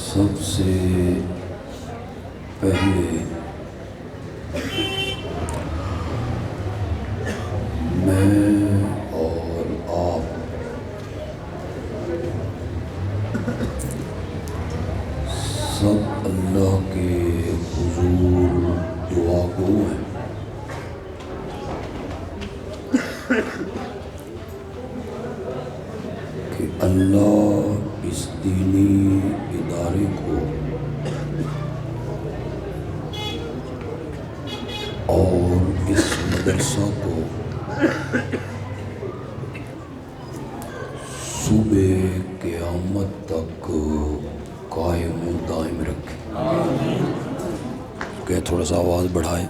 سب سے پہلے میں اور آپ سب اللہ کے حضور دعا گو ہیں کہ اللہ اس دینی ادارے کو اور اس مدرسہ کو صبح قیامت تک قائم و دائم رکھے۔ کہ تھوڑا سا آواز بڑھائیں۔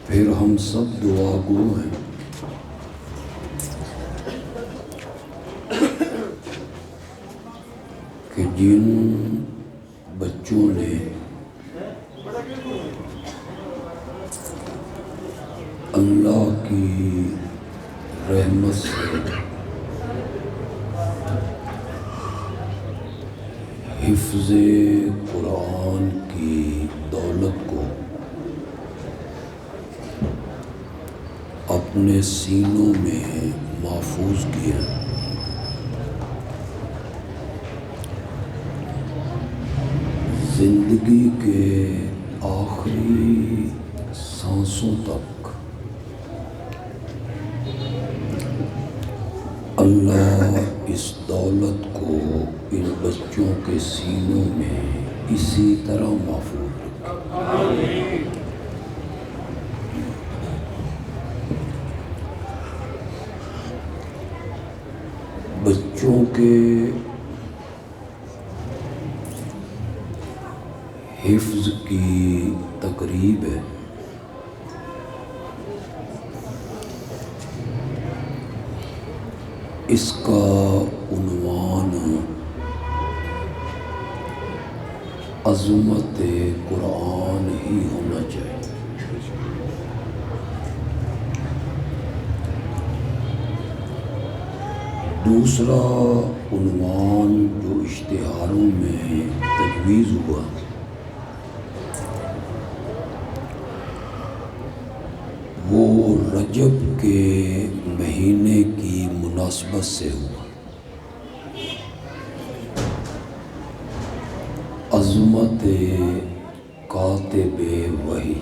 پھر ہم سب دعا گو ہیں کہ جن بچوں نے اللہ کی رحمت سے حفظ قرآن کی دولت کو اپنے سینوں میں محفوظ کیا، زندگی کے آخری سانسوں تک اللہ اس دولت کو ان بچوں کے سینوں میں اسی طرح محفوظ رکھے۔ بچوں کے حفظ کی تقریب ہے۔ اس کا عنوان عظمت قرآن ہی ہونا چاہیے۔ دوسرا عنوان جو اشتہاروں میں تجویز ہوا وہ رجب کے مہینے کی مناسبت سے ہوا۔ عظمت کاتب وحی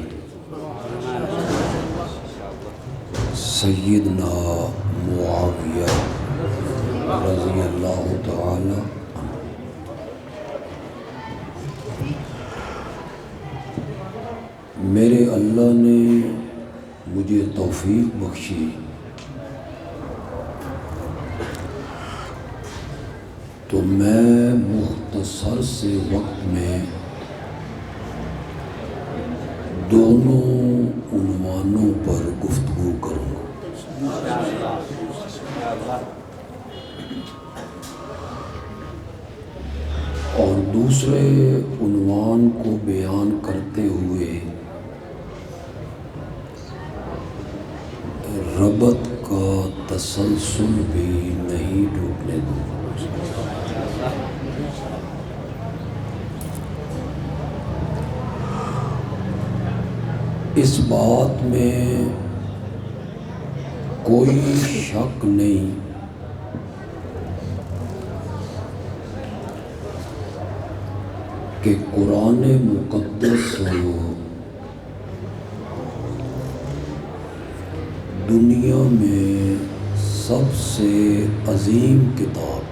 سیدنا معاویہ رضی اللہ تعالی عنہ۔ میرے اللہ نے مجھے توفیق بخشی تو میں مختصر سے وقت میں دونوں عنوانوں پر گفتگو کروں گا۔ اور دوسرے عنوان کو بیان کرتے ہوئے ربط کا تسلسل بھی نہیں ٹوٹنے دوں۔ اس بات میں کوئی شک نہیں کہ قرآن مقدس دنیا میں سب سے عظیم کتاب،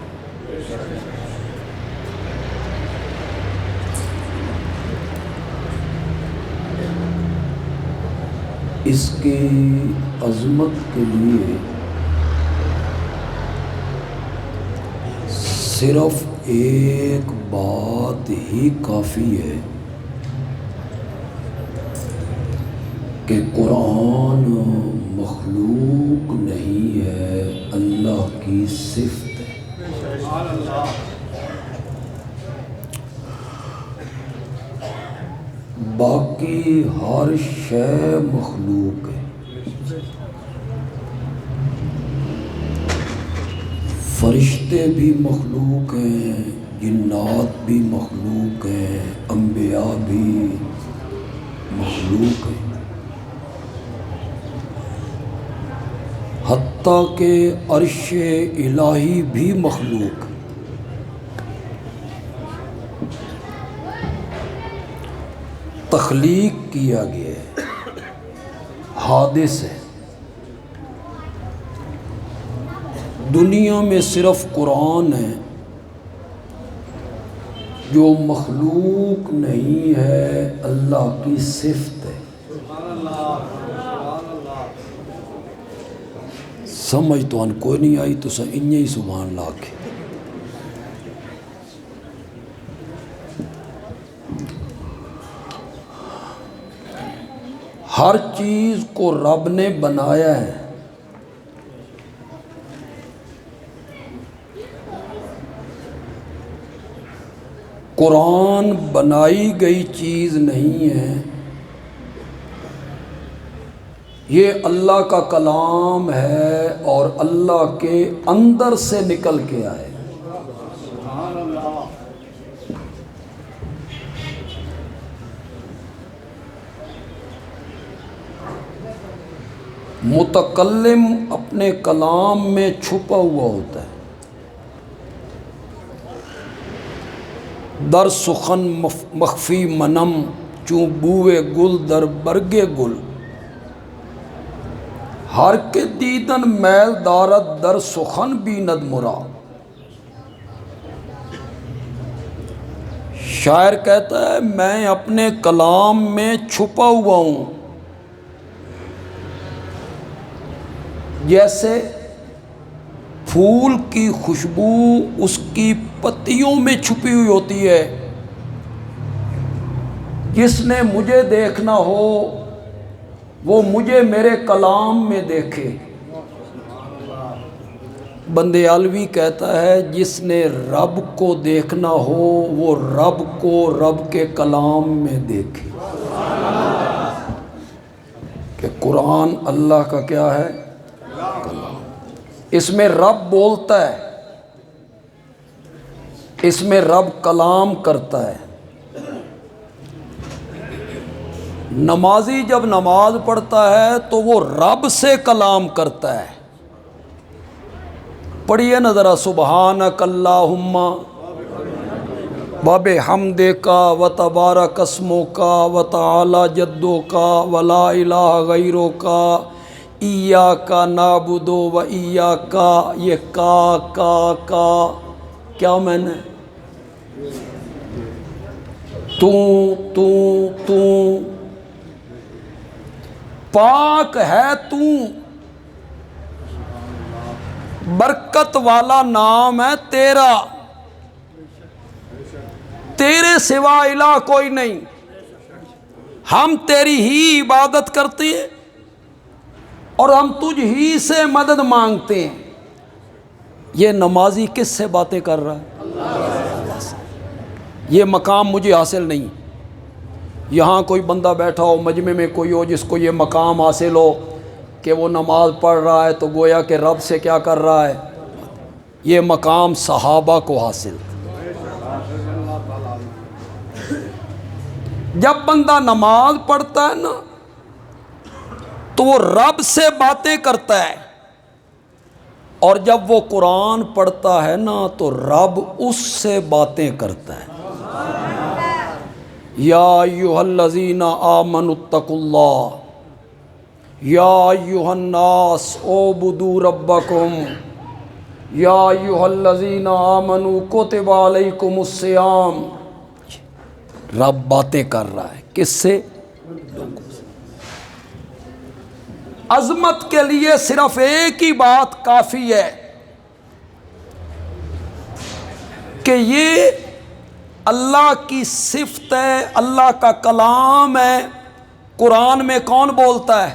اس کی عظمت کے لیے صرف ایک بات ہی کافی ہے کہ قرآن مخلوق نہیں ہے، اللہ کی صفت ہے۔ باقی ہر شے مخلوق ہے، فرشتے بھی مخلوق ہیں، جنات بھی مخلوق ہیں، انبیاء بھی مخلوق ہیں، حتیٰ کہ عرش الہی بھی مخلوق ہے۔ تخلیق کیا گیا ہے، حادث ہے۔ دنیا میں صرف قرآن ہے جو مخلوق نہیں ہے، اللہ کی صفت ہے۔ سمجھ تو ان کوئی نہیں آئی تو انہیں ہی سبحان اللہ کے۔ ہر چیز کو رب نے بنایا ہے، قرآن بنائی گئی چیز نہیں ہے، یہ اللہ کا کلام ہے اور اللہ کے اندر سے نکل کے آئے۔ متکلم اپنے کلام میں چھپا ہوا ہوتا ہے، در سخن مخفی منم، چوں بوئے گل در برگے گل، ہر کے دیدن میل دارد در سخن بیند مرا۔ شاعر کہتا ہے میں اپنے کلام میں چھپا ہوا ہوں، جیسے پھول کی خوشبو اس کی پتیوں میں چھپی ہوئی ہوتی ہے، جس نے مجھے دیکھنا ہو وہ مجھے میرے کلام میں دیکھے۔ بندیالوی کہتا ہے جس نے رب کو دیکھنا ہو وہ رب کو رب کے کلام میں دیکھے، کہ قرآن اللہ کا کیا ہے؟ کلام۔ اس میں رب بولتا ہے، اس میں رب کلام کرتا ہے۔ نمازی جب نماز پڑھتا ہے تو وہ رب سے کلام کرتا ہے۔ پڑھیے نا ذرا، سبحانک اللہم وبحمدک وتبارک اسمک وتعالی جدک ولا الہ غیرک ایاک نعبد و ایاک۔ یہ کا کیا میں نے تو پاک ہے، تو برکت والا نام ہے تیرا، تیرے سوا الہ کوئی نہیں، ہم تیری ہی عبادت کرتے ہیں اور ہم تجھ ہی سے مدد مانگتے ہیں۔ یہ نمازی کس سے باتیں کر رہا ہے؟ اللہ سے۔ یہ مقام مجھے حاصل نہیں۔ یہاں کوئی بندہ بیٹھا ہو، مجمع میں کوئی ہو جس کو یہ مقام حاصل ہو کہ وہ نماز پڑھ رہا ہے تو گویا کہ رب سے کیا کر رہا ہے؟ یہ مقام صحابہ کو حاصل۔ جب بندہ نماز پڑھتا ہے نا تو وہ رب سے باتیں کرتا ہے، اور جب وہ قرآن پڑھتا ہے نا تو رب اس سے باتیں کرتا ہے۔ یا ایھا الذین آمنوا اتقوا اللہ، یا ایھا الناس اعبدوا ربکم، یا ایھا الذین آمنوا کتب علیکم الصیام۔ رب باتیں کر رہا ہے کس سے؟ لوگوں سے۔ عظمت کے لیے صرف ایک ہی بات کافی ہے کہ یہ اللہ کی صفت ہے، اللہ کا کلام ہے۔ قرآن میں کون بولتا ہے؟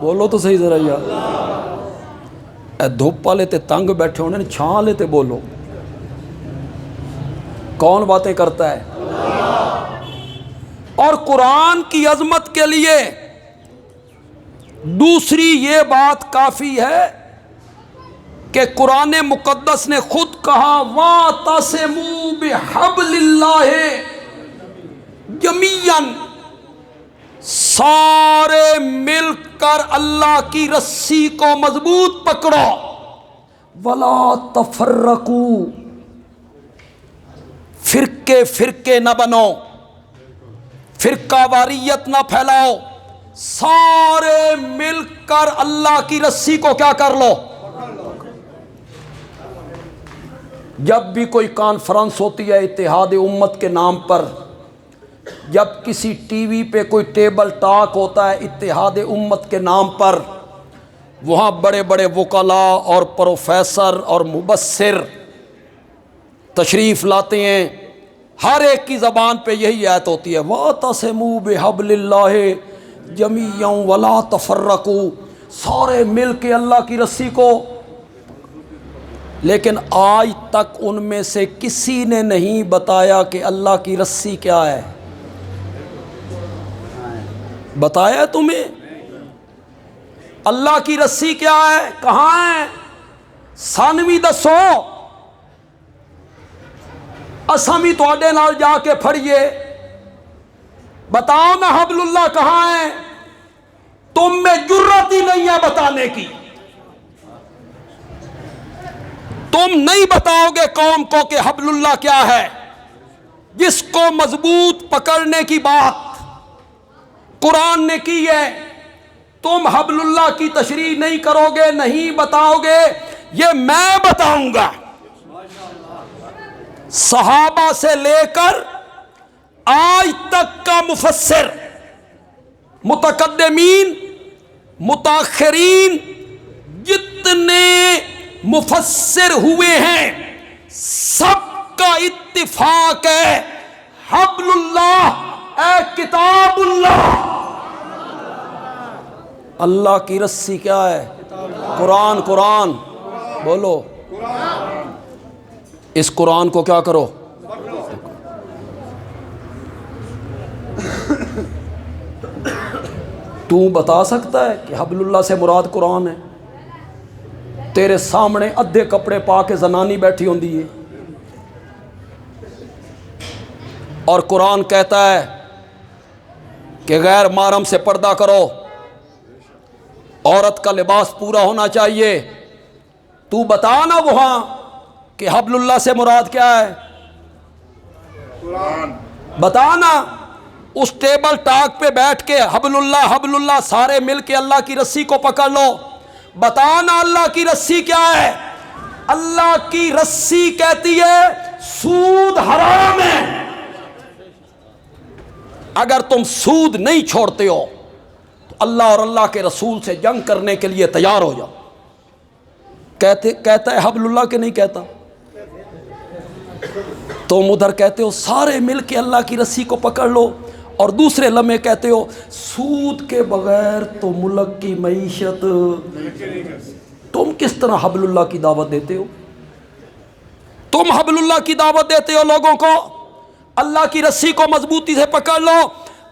بولو تو صحیح ذرا یار۔ اے دھوپ والے تے تنگ بیٹھے ہونے، چھاں لے تے بولو۔ کون باتیں کرتا ہے؟ اور قرآن کی عظمت کے لیے دوسری یہ بات کافی ہے کہ قرآن مقدس نے خود کہا وَاعْتَصِمُوا بِحَبْلِ اللَّهِ جَمِيعًا، سارے مل کر اللہ کی رسی کو مضبوط پکڑو، وَلَا تَفَرَّقُوا، فرقے فرقے نہ بنو، فرقہ واریت نہ پھیلاؤ، سارے مل کر اللہ کی رسی کو کیا کر لو۔ جب بھی کوئی کانفرنس ہوتی ہے اتحاد امت کے نام پر، جب کسی ٹی وی پہ کوئی ٹیبل ٹاک ہوتا ہے اتحاد امت کے نام پر، وہاں بڑے بڑے وکلاء اور پروفیسر اور مبصر تشریف لاتے ہیں، ہر ایک کی زبان پہ یہی آیت ہوتی ہے وَاعْتَصِمُوا بِحَبْلِ اللَّهِ جَمِيعًا وَلَا تَفَرَّقُوا، سارے مل کے اللہ کی رسی کو۔ لیکن آج تک ان میں سے کسی نے نہیں بتایا کہ اللہ کی رسی کیا ہے۔ بتایا تمہیں اللہ کی رسی کیا ہے؟ کہاں ہے؟ سانوی دسو، اساں بھی تواڈے نال جا کے پھڑیے، بتاؤ نا حبل اللہ کہاں ہے؟ تم میں جرت ہی نہیں ہے بتانے کی، تم نہیں بتاؤ گے قوم کو کہ حبل اللہ کیا ہے، جس کو مضبوط پکڑنے کی بات قرآن نے کی ہے۔ تم حبل اللہ کی تشریح نہیں کرو گے، نہیں بتاؤ گے، یہ میں بتاؤں گا۔ صحابہ سے لے کر آج تک کا مفسر، متقدمین متاخرین، جتنے مفسر ہوئے ہیں، سب کا اتفاق ہے حبل اللہ اے کتاب اللہ۔ اللہ کی رسی کیا ہے؟ قرآن۔ قرآن بولو، اس قرآن کو کیا کرو؟ تو بتا سکتا ہے کہ حبل اللہ سے مراد قرآن ہے؟ تیرے سامنے ادھے کپڑے پا کے زنانی بیٹھی ہوندی ہے، اور قرآن کہتا ہے کہ غیر محرم سے پردہ کرو، عورت کا لباس پورا ہونا چاہیے۔ تو بتا نا وہاں کہ حبل اللہ سے مراد کیا ہے؟ قرآن۔ بتا نا، اس ٹیبل ٹاک پہ بیٹھ کے حبل اللہ سارے مل کے اللہ کی رسی کو پکڑ لو، بتانا اللہ کی رسی کیا ہے؟ اللہ کی رسی کہتی ہے سود حرام ہے۔ اگر تم سود نہیں چھوڑتے ہو تو اللہ اور اللہ کے رسول سے جنگ کرنے کے لیے تیار ہو جاؤ۔ کہتا ہے حبل اللہ کے نہیں کہتا؟ تم ادھر کہتے ہو سارے مل کے اللہ کی رسی کو پکڑ لو، اور دوسرے لمحے کہتے ہو سود کے بغیر تو ملک کی معیشت۔ تم کس طرح حبل اللہ کی دعوت دیتے ہو؟ تم حبل اللہ کی دعوت دیتے ہو لوگوں کو اللہ کی رسی کو مضبوطی سے پکڑ لو۔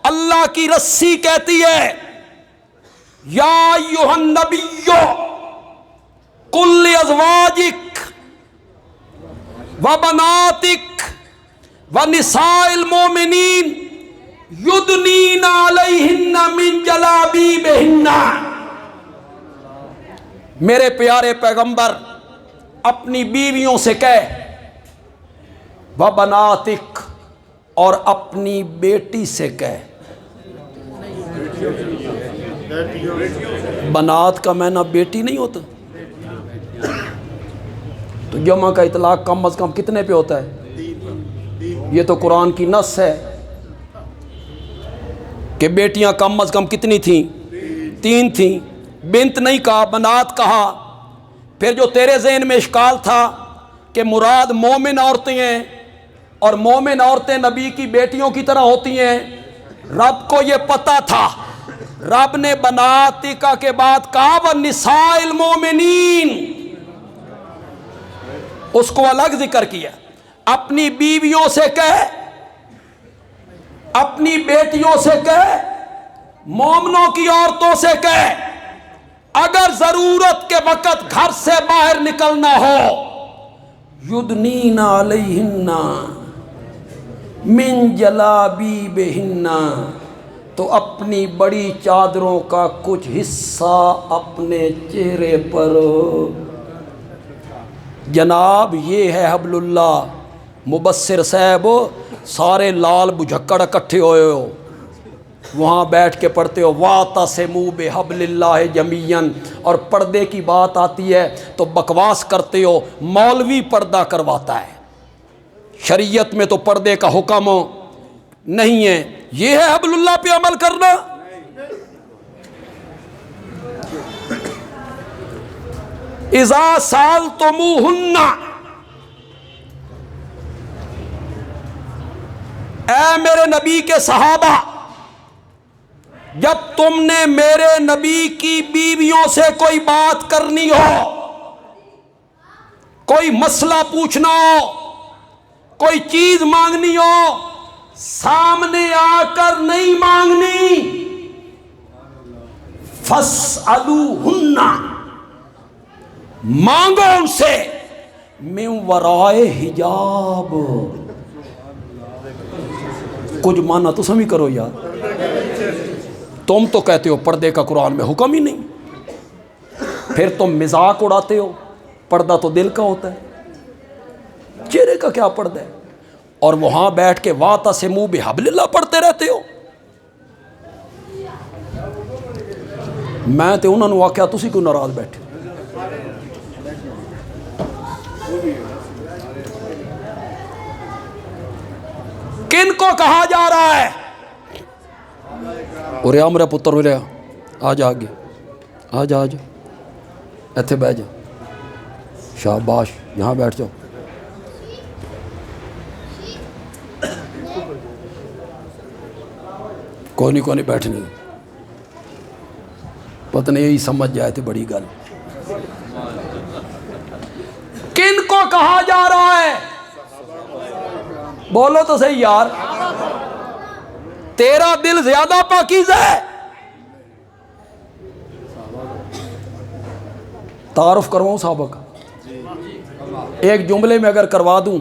اللہ کی رسی کہتی ہے یا ایھا النبی قل لازواجک وبناتک ونساء المؤمنین یدنین علیہن من جلابیبہن۔ میرے پیارے پیغمبر اپنی بیویوں سے کہہ، وبناتک، اور اپنی بیٹی سے کہہ۔ بنات کا معنی بیٹی نہیں ہوتا؟ تو جمع کا اطلاق کم از کم کتنے پہ ہوتا ہے؟ یہ تو قرآن کی نص ہے کہ بیٹیاں کم از کم کتنی تھیں؟ 3 تھیں۔ بنت نہیں کہا، بنات کہا۔ پھر جو تیرے ذہن میں اشکال تھا کہ مراد مومن عورتیں ہیں اور مومن عورتیں نبی کی بیٹیوں کی طرح ہوتی ہیں، رب کو یہ پتہ تھا، رب نے بناتکا کے بعد کہا وَالنِّسَاءِ الْمُؤْمِنِينَ، اس کو الگ ذکر کیا۔ اپنی بیویوں سے کہے، اپنی بیٹیوں سے کہے، مومنوں کی عورتوں سے کہے، اگر ضرورت کے وقت گھر سے باہر نکلنا ہو، یدنین علیہن من جلابیبہن، تو اپنی بڑی چادروں کا کچھ حصہ اپنے چہرے پر. جناب یہ ہے حبل اللہ. مبصر صاحب سارے لال بجھکڑ اکٹھے ہوئے ہو، وہاں بیٹھ کے پڑھتے ہو وَاعْتَصِمُوا بِحَبْلِ اللَّهِ جَمِيعًا، اور پردے کی بات آتی ہے تو بکواس کرتے ہو. مولوی پردہ کرواتا ہے، شریعت میں تو پردے کا حکم نہیں ہے. یہ ہے حبل اللہ پہ عمل کرنا. اِذَا سَأَلْتُمُوهُنَّ، اے میرے نبی کے صحابہ، جب تم نے میرے نبی کی بیویوں سے کوئی بات کرنی ہو، کوئی مسئلہ پوچھنا ہو، کوئی چیز مانگنی ہو، سامنے آ کر نہیں مانگنی. فَاسْأَلُوهُنَّ، مانگو ان سے من ورائے حجاب. کچھ مانا تو سمجھ کرو یار. تم تو کہتے ہو پردے کا قرآن میں حکم ہی نہیں، پھر تم مذاق اڑاتے ہو. پردہ تو دل کا ہوتا ہے، چہرے کا کیا پردہ ہے؟ اور وہاں بیٹھ کے وَاعْتَصِمُوا بِحَبْلِ اللَّهِ پڑھتے رہتے ہو. میں تو انہوں نے واقعہ تسی کو ناراض بیٹھے. کن کو کہا جا رہا ہے؟ اور میرا پتر ہو رہا، آ جا آگے، آ جا آ جا، ایتھے بیٹھ جا، شاباش، یہاں بیٹھ جاؤ. کوئی نہیں بیٹھنے، پتہ نہیں یہی سمجھ جائے تھے بڑی گل. کن کو کہا جا رہا ہے؟ بولو تو صحیح یار. تیرا دل زیادہ پاکیزہ ہے. تعارف کرواؤں صحابہ کا؟ ایک جملے میں اگر کروا دوں،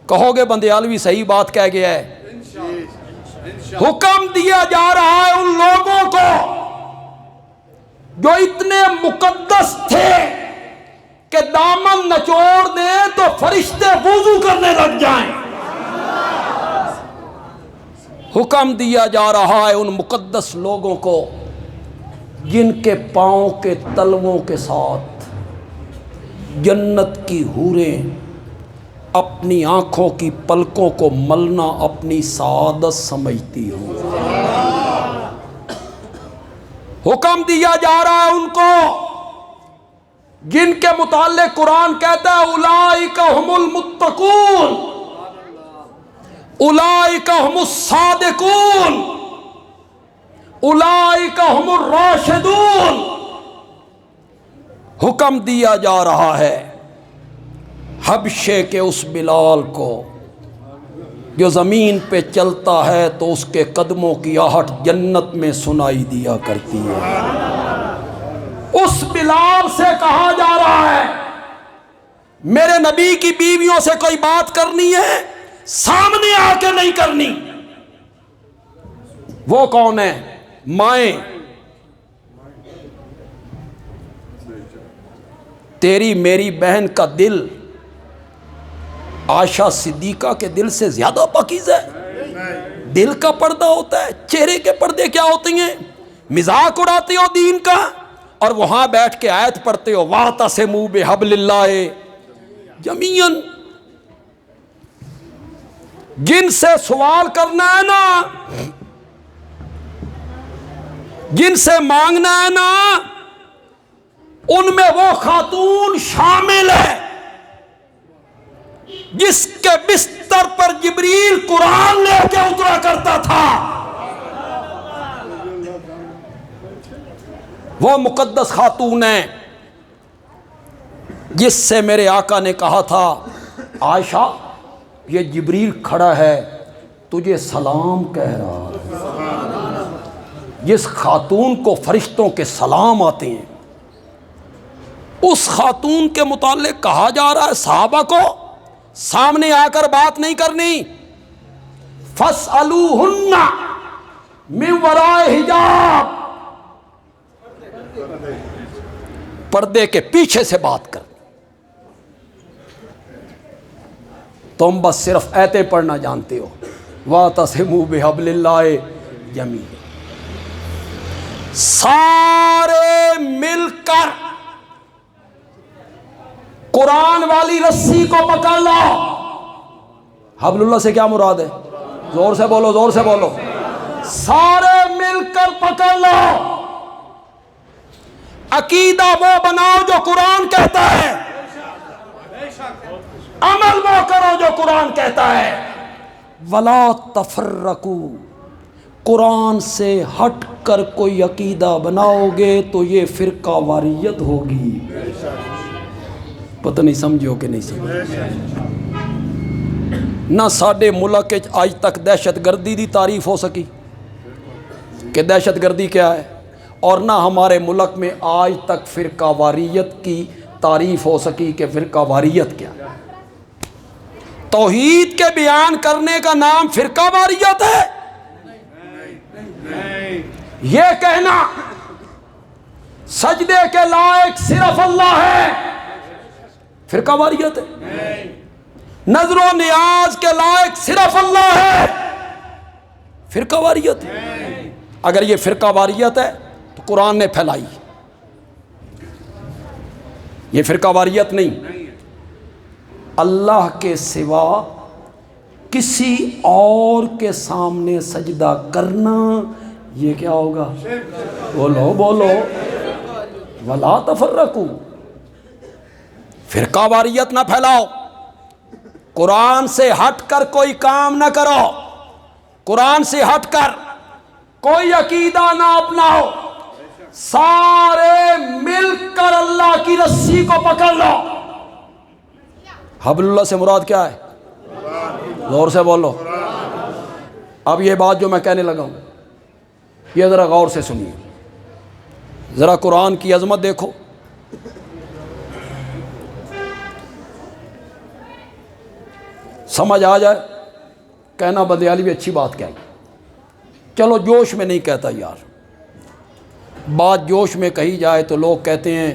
کہو گے بندیالوی صحیح بات کہہ گیا ہے. حکم دیا جا رہا ہے ان لوگوں کو جو اتنے مقدس تھے کہ دامن نچوڑ دیں تو فرشتے وضو کرنے لگ جائیں. حکم دیا جا رہا ہے ان مقدس لوگوں کو جن کے پاؤں کے تلووں کے ساتھ جنت کی حوریں اپنی آنکھوں کی پلکوں کو ملنا اپنی سعادت سمجھتی ہوں. حکم دیا جا رہا ہے ان کو جن کے متعلق قرآن کہتا ہے اولئک هم المتقون، اولئک هم الصادقون، اولئک هم الراشدون. حکم دیا جا رہا ہے حبشے کے اس بلال کو جو زمین پہ چلتا ہے تو اس کے قدموں کی آہٹ جنت میں سنائی دیا کرتی ہے. اس بلال سے کہا جا رہا ہے میرے نبی کی بیویوں سے کوئی بات کرنی ہے، سامنے آ کے نہیں کرنی. وہ کون ہے؟ مائیں. تیری میری بہن کا دل عائشہ صدیقہ کے دل سے زیادہ پاکیزہ ہے. دل کا پردہ ہوتا ہے، چہرے کے پردے کیا ہوتے ہیں؟ مذاق اڑاتے ہو دین کا اور وہاں بیٹھ کے آیت پڑھتے ہو وَاعْتَصِمُوا بِحَبْلِ اللَّهِ جَمِيعًا. جن سے سوال کرنا ہے نا، جن سے مانگنا ہے نا، ان میں وہ خاتون شامل ہے جس کے بستر پر جبریل قرآن لے کے اترا کرتا تھا. وہ مقدس خاتون ہے جس سے میرے آقا نے کہا تھا عائشہ یہ جبریل کھڑا ہے تجھے سلام کہہ رہا ہے۔ جس خاتون کو فرشتوں کے سلام آتے ہیں، اس خاتون کے متعلق کہا جا رہا ہے صحابہ کو سامنے آ کر بات نہیں کرنی، فَاسْأَلُوهُنَّ مِنْ وَرَائِ حِجَابٍ، پردے کے پیچھے سے بات کر۔ تم بس صرف ایتیں پڑھنا جانتے ہو، وَاعْتَصِمُوا بِحَبْلِ اللَّهِ جَمِيعًا۔ سارے مل کر قرآن والی رسی کو پکڑ لو۔ حبل اللہ سے کیا مراد ہے؟ زور سے بولو، زور سے بولو۔ سارے مل کر پکڑ لو۔ عقیدہ وہ بناؤ جو قرآن کہتا ہے، عمل وہ کرو جو قرآن کہتا ہے۔ ولا تفرقوا، قرآن سے ہٹ کر کوئی عقیدہ بناؤ گے تو یہ فرقہ واریت ہوگی۔ پتہ نہیں سمجھو کہ نہیں سمجھو۔ نہ ساڈے ملک آج تک دہشت گردی دی تعریف ہو سکی کہ دہشت گردی کیا ہے، اور نہ ہمارے ملک میں آج تک فرقہ واریت کی تعریف ہو سکی کہ فرقہ واریت کیا ہے۔ توحید کے بیان کرنے کا نام فرقہ واریت ہے؟ یہ کہنا سجدے کے لائق صرف اللہ ہے فرقہ واریت ہے؟ نظر و نیاز کے لائق صرف اللہ ہے فرقہ واریت ہے؟ اگر یہ فرقہ واریت ہے تو قرآن نے پھیلائی، یہ فرقہ واریت نہیں۔ اللہ کے سوا کسی اور کے سامنے سجدہ کرنا یہ کیا ہوگا؟ بولو بولو، ولا تفرقوا، فرقہ واریت نہ پھیلاؤ، قرآن سے ہٹ کر کوئی کام نہ کرو، قرآن سے ہٹ کر کوئی عقیدہ نہ اپناؤ، سارے مل کر اللہ کی رسی کو پکڑ لو۔ حبل اللہ سے مراد کیا ہے؟ زور سے بولو۔ اب یہ بات جو میں کہنے لگا ہوں یہ ذرا غور سے سنیے، ذرا قرآن کی عظمت دیکھو۔ سمجھ آ جائے کہنا بدیالی بھی اچھی بات کہی، چلو جوش میں نہیں کہتا یار، بات جوش میں کہی جائے تو لوگ کہتے ہیں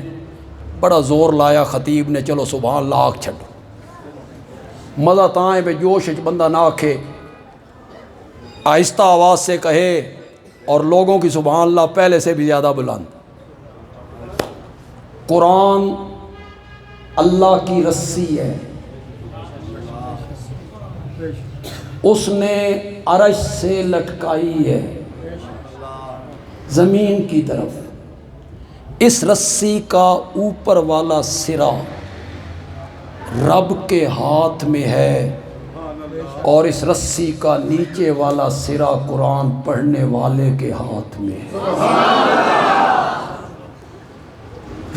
بڑا زور لایا خطیب نے، چلو سبحان اللہ آگ چھڈو۔ مزہ تاں ہے بے جوش بندہ نہ آکھے، آہستہ آواز سے کہے اور لوگوں کی سبحان اللہ پہلے سے بھی زیادہ بلند۔ قرآن اللہ کی رسی ہے، اس نے عرش سے لٹکائی ہے زمین کی طرف، اس رسی کا اوپر والا سرا رب کے ہاتھ میں ہے، اور اس رسی کا نیچے والا سرا قرآن پڑھنے والے کے ہاتھ میں ہے۔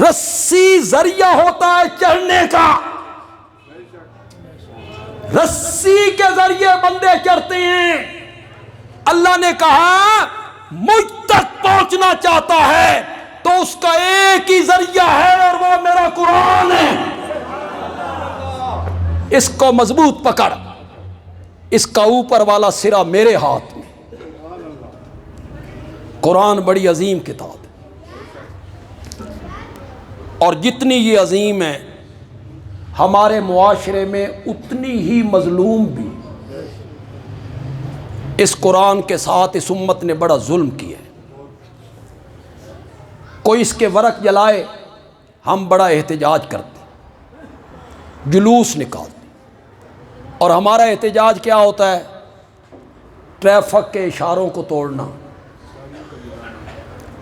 رسی ذریعہ ہوتا ہے چڑھنے کا، رسی کے ذریعے بندے چڑھتے ہیں۔ اللہ نے کہا مجھ تک پہنچنا چاہتا ہے تو اس کا ایک ہی ذریعہ ہے اور وہ میرا قرآن ہے، اس کو مضبوط پکڑ، اس کا اوپر والا سرا میرے ہاتھ میں۔ قرآن بڑی عظیم کتاب ہے، اور جتنی یہ عظیم ہے ہمارے معاشرے میں اتنی ہی مظلوم بھی۔ اس قرآن کے ساتھ اس امت نے بڑا ظلم کیا ہے۔ کوئی اس کے ورق جلائے ہم بڑا احتجاج کرتے، جلوس نکالتے، اور ہمارا احتجاج کیا ہوتا ہے؟ ٹریفک کے اشاروں کو توڑنا۔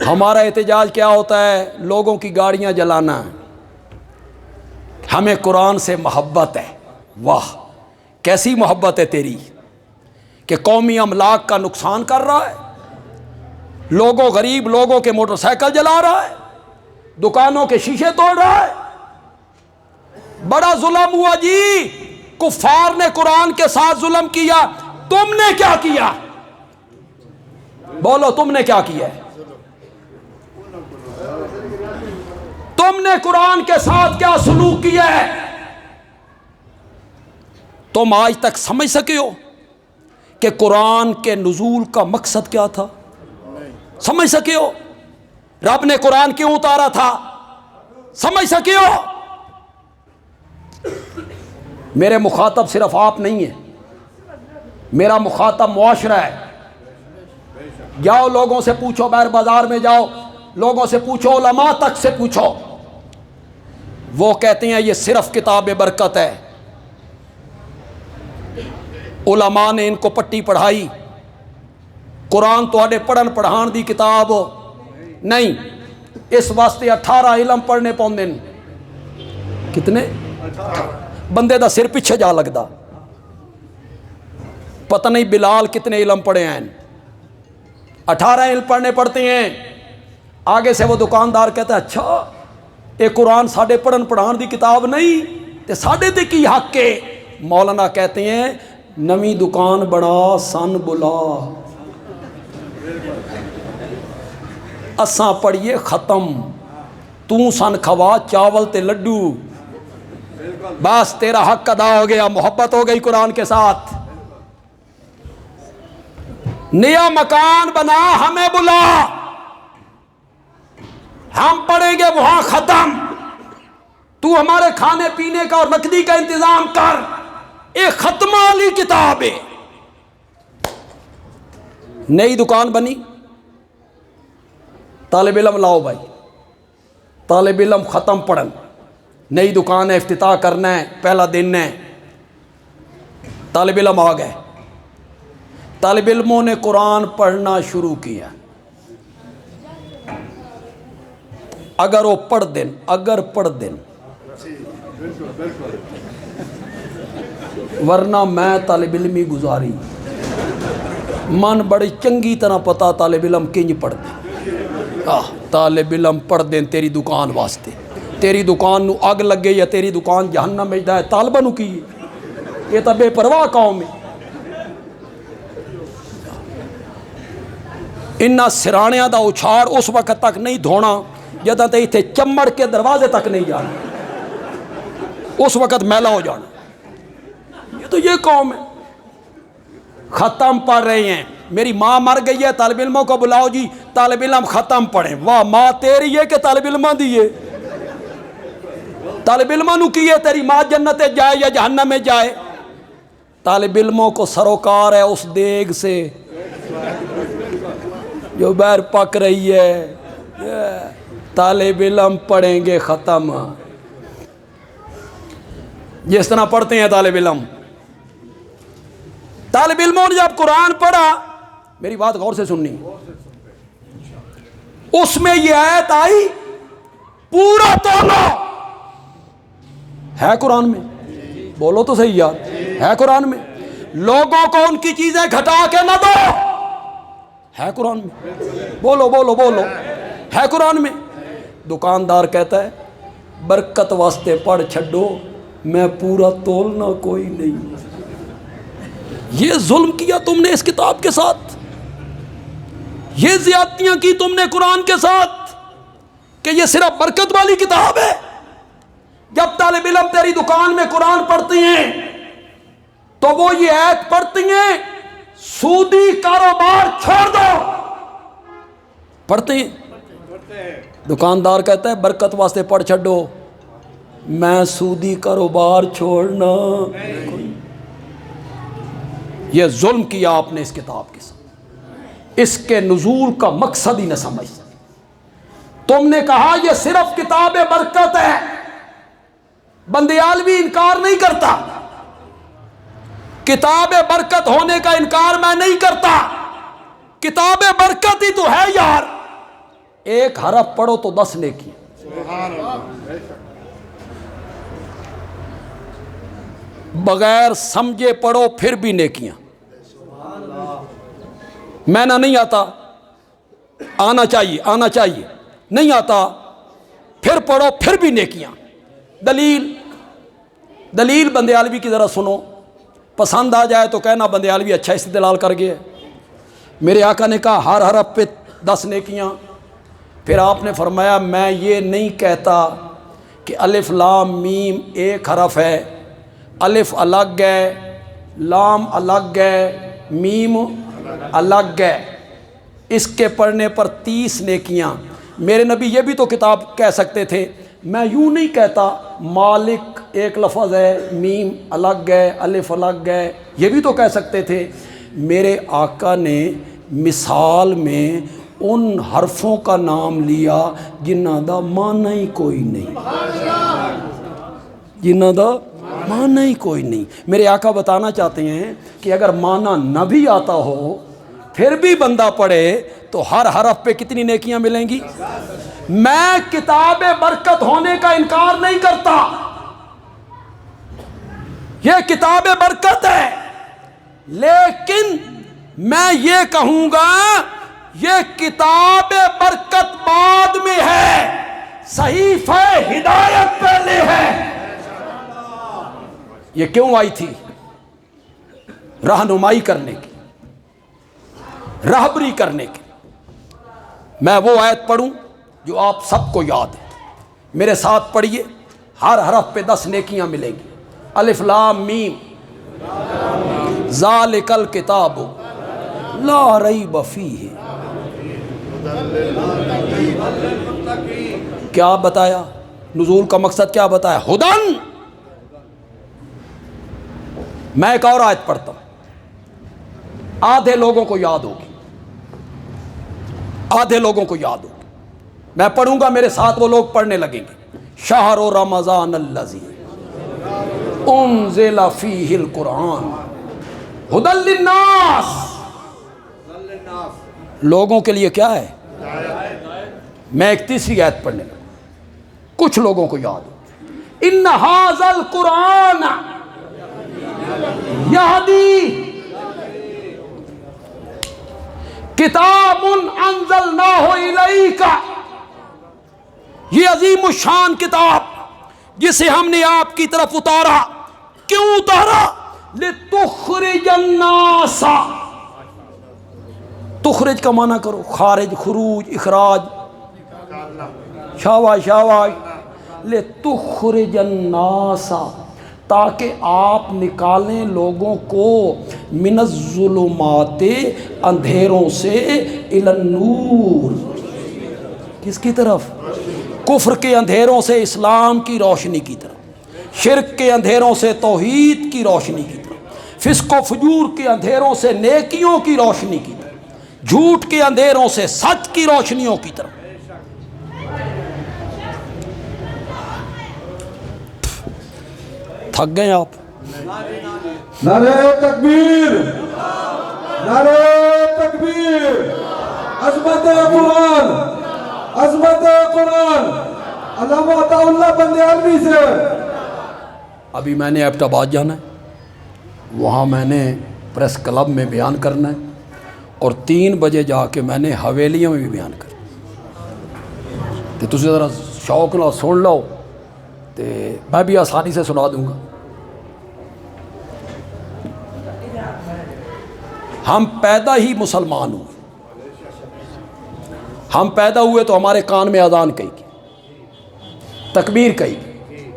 ہمارا احتجاج کیا ہوتا ہے؟ لوگوں کی گاڑیاں جلانا۔ ہمیں قرآن سے محبت ہے، واہ کیسی محبت ہے تیری کہ قومی املاک کا نقصان کر رہا ہے، لوگوں غریب لوگوں کے موٹر سائیکل جلا رہا ہے، دکانوں کے شیشے توڑ رہا ہے۔ بڑا ظلم ہوا جی، کفار نے قرآن کے ساتھ ظلم کیا، تم نے کیا کیا؟ بولو تم نے کیا کیا ہے؟ تم نے قرآن کے ساتھ کیا سلوک کیا ہے؟ تم آج تک سمجھ سکے ہو کہ قرآن کے نزول کا مقصد کیا تھا؟ سمجھ سکے ہو رب نے قرآن کیوں اتارا تھا؟ سمجھ سکے ہو؟ میرے مخاطب صرف آپ نہیں ہیں، میرا مخاطب معاشرہ ہے۔ جاؤ لوگوں سے پوچھو، باہر بازار میں جاؤ، لوگوں سے پوچھو، علماء تک سے پوچھو، وہ کہتے ہیں یہ صرف کتاب برکت ہے۔ علماء نے ان کو پٹی پڑھائی، قرآن تو پڑھن پڑھان دی کتاب نہیں، اس واسطے 18 علم پڑھنے پوندے نے۔ کتنے؟ بندے دا سر پیچھے جا لگدا، پتہ نہیں بلال کتنے علم پڑھے ہیں۔ 18 علم پڑھنے پڑتے ہیں۔ آگے سے وہ دکاندار کہتا ہے اچھا یہ قرآن ساڈے پڑھن پڑھان دی کتاب نہیں تے ساڈے تے کی حق کے؟ مولانا کہتے ہیں نویں دکان بنا سن بلا، اساں پڑھیے ختم، تو سن کھوا چاول تے لڈو، بس تیرا حق ادا ہو گیا، محبت ہو گئی قرآن کے ساتھ۔ نیا مکان بنا ہمیں بلا، ہم پڑھیں گے وہاں ختم، تو ہمارے کھانے پینے کا اور نقدی کا انتظام کر، ایک ختمہ والی کتاب ہے۔ نئی دکان بنی، طالب علم لاؤ بھائی، طالب علم ختم پڑھن، نئی دکان ہے، افتتاح کرنا ہے، پہلا دن ہے، طالب علم آ گئے، طالب علموں نے قرآن پڑھنا شروع کیا۔ اگر وہ پڑھ دین ورنہ میں طالب علمی گزاری، من بڑی چنگی طرح پتا طالب علم کنج پڑھ دیں، طالب علم پڑھ دیں تیری دکان واسطے، تیری دکان نو اگ لگے یا تیری دکان جہنم میں جائے، طالبہ نو کی یہ تو بے پرواہ قوم ہے۔ انہاں سرانیاں دا اچھاڑ اس وقت تک نہیں دھونا جدہ تے ایتھے چمڑ کے دروازے تک نہیں جانا، اس وقت میلا ہو جانا۔ یہ تو یہ قوم ہے، ختم پڑھ رہے ہیں۔ میری ماں مر گئی ہے، طالب علموں کو بلاؤ جی طالب علم ختم پڑھیں، واہ ماں تیری ہے کہ طالب علموں دی ہے؟ طالب علموں نو کی ہے تیری ماں جنت جائے یا جہنم میں جائے؟ طالب علموں کو سروکار ہے اس دیگ سے جو بیر پک رہی ہے۔ طالب علم پڑھیں گے ختم، جس طرح پڑھتے ہیں طالب علم۔ طالب علموں نے جب قرآن پڑھا، میری بات غور سے سننی، اس میں یہ آیت آئی پورا تولو، ہے قرآن میں؟ بولو تو صحیح یار، ہے قرآن میں؟ لوگوں کو ان کی چیزیں گھٹا کے نہ دو، ہے قرآن میں؟ بولو بولو بولو، ہے قرآن میں؟ دکاندار کہتا ہے برکت واسطے پڑھ چھڈو، میں پورا تولنا کوئی نہیں۔ یہ ظلم کیا تم نے اس کتاب کے ساتھ، یہ زیادتیاں کی تم نے قرآن کے ساتھ کہ یہ صرف برکت والی کتاب ہے۔ جب طالب علم تیری دکان میں قرآن پڑھتے ہیں تو وہ یہ آیت پڑھتی ہیں سودی کاروبار چھوڑ دو، پڑھتے ہیں۔ دکاندار کہتا ہے برکت واسطے پڑھ چھڈو، میں سودی کاروبار چھوڑنا کوئی۔ یہ ظلم کیا آپ نے اس کتاب کے ساتھ، اس کے نزول کا مقصد ہی نہ سمجھ سکے۔ تم نے کہا یہ صرف کتاب برکت ہے، بندیالوی انکار نہیں کرتا، کتاب برکت ہونے کا انکار میں نہیں کرتا، کتاب برکت ہی تو ہے یار۔ ایک حرف پڑھو تو 10 نیکی، بغیر سمجھے پڑھو پھر بھی نیکیاں۔ میں نہ نہیں آتا، آنا چاہیے، آنا چاہیے، نہیں آتا پھر پڑھو پھر بھی نیکیاں۔ دلیل بندیالوی کی ذرا سنو، پسند آ جائے تو کہنا بندیالوی اچھا استدلال کر گیا. میرے آقا نے کہا ہر حرف پہ 10 نیکیاں. پھر آپ نے فرمایا میں یہ نہیں کہتا کہ الف لام میم ایک حرف ہے، الف الگ ہے، لام الگ ہے، میم الگ ہے، اس کے پڑھنے پر 30 نیکیاں. میرے نبی یہ بھی تو کتاب کہہ سکتے تھے. میں یوں نہیں کہتا مالک ایک لفظ ہے، میم الگ ہے، الف الگ ہے، یہ بھی تو کہہ سکتے تھے. میرے آقا نے مثال میں ان حرفوں کا نام لیا جنہاں دا معنی ہی کوئی نہیں، جنہاں دا معنی ہی کوئی نہیں. میرے آقا بتانا چاہتے ہیں کہ اگر معنی نہ بھی آتا ہو پھر بھی بندہ پڑھے تو ہر حرف پہ کتنی نیکیاں ملیں گی. میں کتاب برکت ہونے کا انکار نہیں کرتا، یہ کتاب برکت ہے، لیکن میں یہ کہوں گا یہ کتاب برکت بعد میں ہے، صحیفہ ہدایت پہلے ہے. یہ کیوں آئی تھی؟ رہنمائی کرنے کی، رہبری کرنے کی. میں وہ آیت پڑھوں جو آپ سب کو یاد ہے، میرے ساتھ پڑھیے. ہر حرف پہ 10 نیکیاں ملیں گی. الف لام میم ذالک الکتاب لا ریب فیہ. کیا بتایا؟ نزول کا مقصد کیا بتایا؟ ہدن. میں ایک اور آیت پڑھتا ہوں، آدھے لوگوں کو یاد ہوگی، آدھے لوگوں کو یاد ہوگی. میں پڑھوں گا، میرے ساتھ وہ لوگ پڑھنے لگیں گے. شہر رمضان الذی انزل فیہ القرآن ھدی للناس. لوگوں کے لیے کیا ہے؟ میں ایک تیسری آیت پڑھنے لگا، کچھ لوگوں کو یاد ہو. ان ھذا القرآن یہدی کتاب انزلناہ الیک. یہ عظیم الشان کتاب جسے ہم نے آپ کی طرف اتارا. کیوں اتارا؟ لتخرج الناس. تخرج کا معنی کرو، خارج، خروج، اخراج. شاباش شاباش. لتخرج الناس، تاکہ آپ نکالیں لوگوں کو من الظلمات، اندھیروں سے، الی النور. کس کی طرف؟ کفر کے اندھیروں سے اسلام کی روشنی کی طرف، شرک کے اندھیروں سے توحید کی روشنی کی طرف، فسق و فجور کے اندھیروں سے نیکیوں کی روشنی کی طرف، جھوٹ کے اندھیروں سے سچ کی روشنیوں کی طرف. تھک گئے آپ؟ نعرہ تکبیر، نعرہ تکبیر. عظمت قرآن، عظمت قرآن. علامہ عطا اللہ بندیالوی سے. ابھی میں نے ایبٹ آباد جانا ہے، وہاں میں نے پریس کلب میں بیان کرنا ہے، اور 3 بجے جا کے میں نے حویلیوں میں بھی بیان کرنا. تو تسی ذرا شوق نال سن لو، تو میں بھی آسانی سے سنا دوں گا. ہم پیدا ہی مسلمان ہوئے، ہم پیدا ہوئے تو ہمارے کان میں اذان کہی گئی، تکبیر کہی گئی.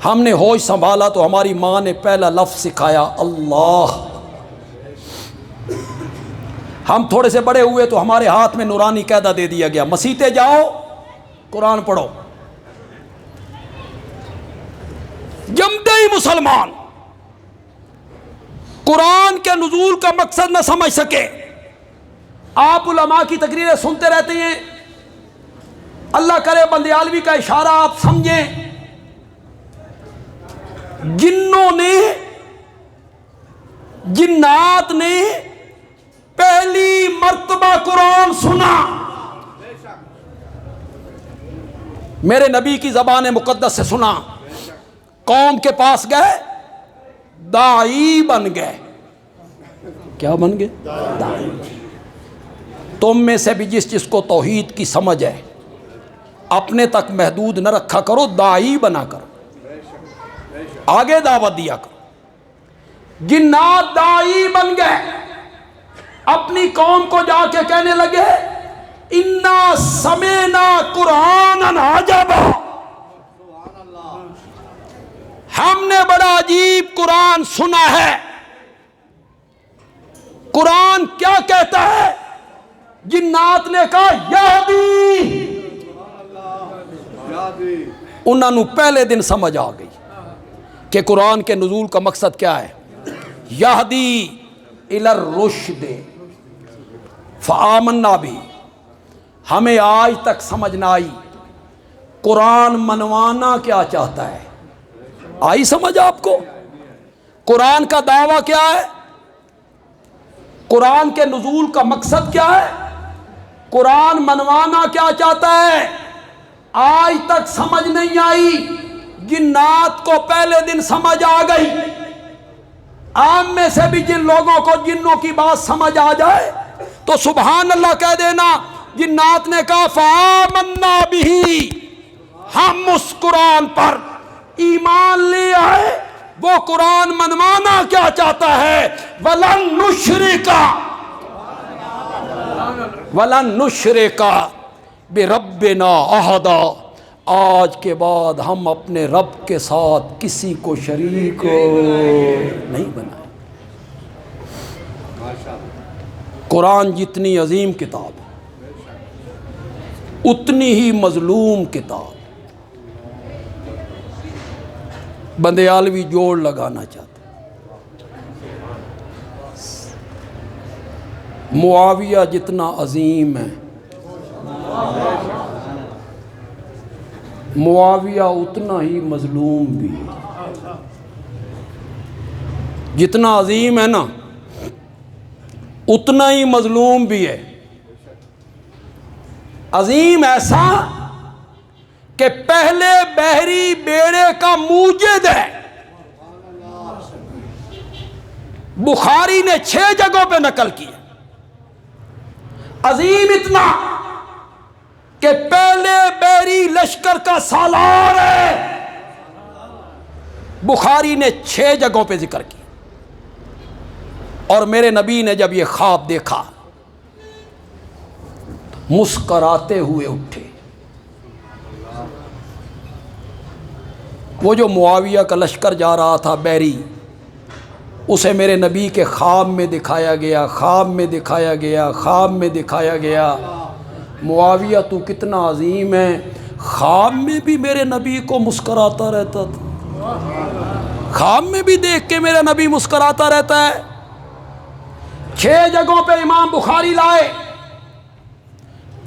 ہم نے ہوش سنبھالا تو ہماری ماں نے پہلا لفظ سکھایا اللہ. ہم تھوڑے سے بڑے ہوئے تو ہمارے ہاتھ میں نورانی قاعدہ دے دیا گیا، مسیتے جاؤ قرآن پڑھو. جمدے ہی مسلمان. قرآن کے نزول کا مقصد نہ سمجھ سکے. آپ علماء کی تقریریں سنتے رہتے ہیں، اللہ کرے بندیالوی کا اشارہ آپ سمجھیں. جنوں نے، جنات نے پہلی مرتبہ قرآن سنا، میرے نبی کی زبان مقدس سے سنا، قوم کے پاس گئے، داعی بن گئے. کیا بن گئے؟ داعی. تم میں سے بھی جس کو توحید کی سمجھ ہے اپنے تک محدود نہ رکھا کرو، داعی بنا کرو، آگے دعوت دیا کرو. جنات داعی بن گئے، اپنی قوم کو جا کے کہنے لگے انا سمعنا قرآنا عجبا، ہم نے بڑا عجیب قرآن سنا ہے۔ قرآن کیا کہتا ہے؟ جنات نے کہا یہدی، انہوں نے پہلے دن سمجھ آ گئی کہ قرآن کے نزول کا مقصد کیا ہے۔ یہدی الی الرشد فآمنا بھی، ہمیں آج تک سمجھ نہ آئی قرآن منوانا کیا چاہتا ہے۔ آئی سمجھ آپ کو؟ قرآن کا دعویٰ کیا ہے؟ قرآن کے نزول کا مقصد کیا ہے؟ قرآن منوانا کیا چاہتا ہے؟ آج تک سمجھ نہیں آئی، جنات کو پہلے دن سمجھ آ گئی۔ عام میں سے بھی جن لوگوں کو جنوں کی بات سمجھ آ جائے تو سبحان اللہ کہہ دینا۔ جنات نے کہا فآمنا بھی، ہم اس قرآن پر ایمان لے آئے۔ وہ قرآن منوانا کیا چاہتا ہے؟ وَلَن نُشْرِكَ بِرَبِّنَا أَحَدًا، آج کے بعد ہم اپنے رب کے ساتھ کسی کو شریک نہیں بنائیں۔ قرآن جتنی عظیم کتاب اتنی ہی مظلوم کتاب۔ بندیالوی جوڑ لگانا چاہتے، معاویہ جتنا عظیم ہے معاویہ اتنا ہی مظلوم بھی ہے۔ جتنا عظیم ہے نا اتنا ہی مظلوم بھی ہے۔ عظیم ایسا کہ پہلے بحری بیڑے کا موجد ہے۔ بخاری نے 6 جگہوں پہ نقل کی۔ عظیم اتنا کہ پہلے بحری لشکر کا سالار ہے۔ بخاری نے 6 جگہوں پہ ذکر کی۔ اور میرے نبی نے جب یہ خواب دیکھا مسکراتے ہوئے اٹھے۔ وہ جو معاویہ کا لشکر جا رہا تھا بحری، اسے میرے نبی کے خواب میں دکھایا گیا، خواب میں دکھایا گیا، خواب میں دکھایا گیا۔ معاویہ تو کتنا عظیم ہے، خواب میں بھی میرے نبی کو مسکراتا رہتا تھا، خواب میں بھی دیکھ کے میرا نبی مسکراتا رہتا ہے۔ 6 جگہوں پہ امام بخاری لائے۔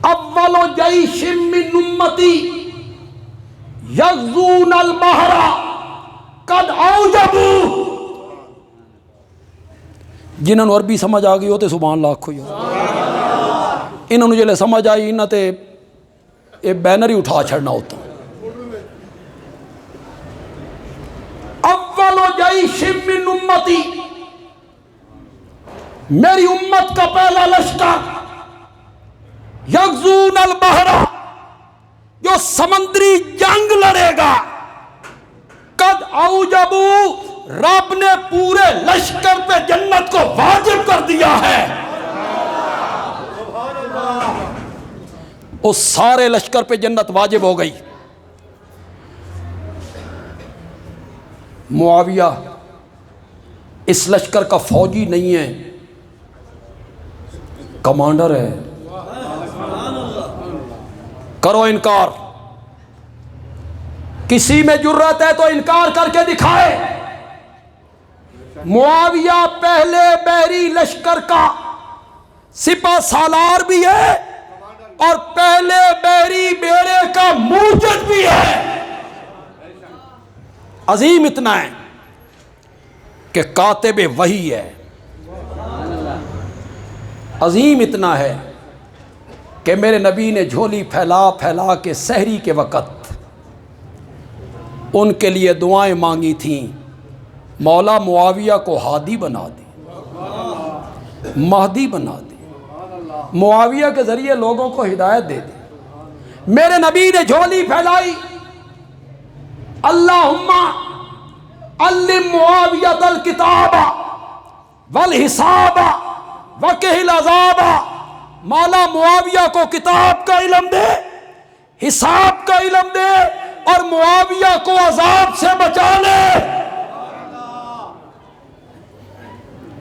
اول جیش من امتی یغزون البحر قد اوجبوا، جنہوں نے عربی سمجھ آ گئی ہوتے سبحان اللہ آکھو۔ انہوں نے جلے سمجھ آئی انہوں تے ایک بینر ہی اٹھا چھڑنا ہوتا۔ اول جیش من امتی، میری امت کا پہلا لشکر یغزون البحر، جو سمندری جنگ لڑے گا، قد اوجبوا، رب نے پورے لشکر پہ جنت کو واجب کر دیا ہے۔ اس سارے لشکر پہ جنت واجب ہو گئی۔ معاویہ اس لشکر کا فوجی نہیں ہے، کمانڈر ہے۔ کرو انکار، کسی میں جرأت ہے تو انکار کر کے دکھائے۔ معاویہ پہلے بحری لشکر کا سپہ سالار بھی ہے اور پہلے بحری بیڑے کا موجد بھی ہے۔ عظیم اتنا ہے کہ کاتب وحی ہے، عظیم اتنا ہے کہ میرے نبی نے جھولی پھیلا پھیلا کے سحری کے وقت ان کے لیے دعائیں مانگی تھیں، مولا معاویہ کو ہادی بنا دے، مہدی بنا دے، معاویہ کے ذریعے لوگوں کو ہدایت دے دے۔ میرے نبی نے جھولی پھیلائی، اللہم علم معاویۃ الکتاب والحساب وقہ العذاب، مولا معاویہ کو کتاب کا علم دے، حساب کا علم دے، اور معاویہ کو عذاب سے بچا لے۔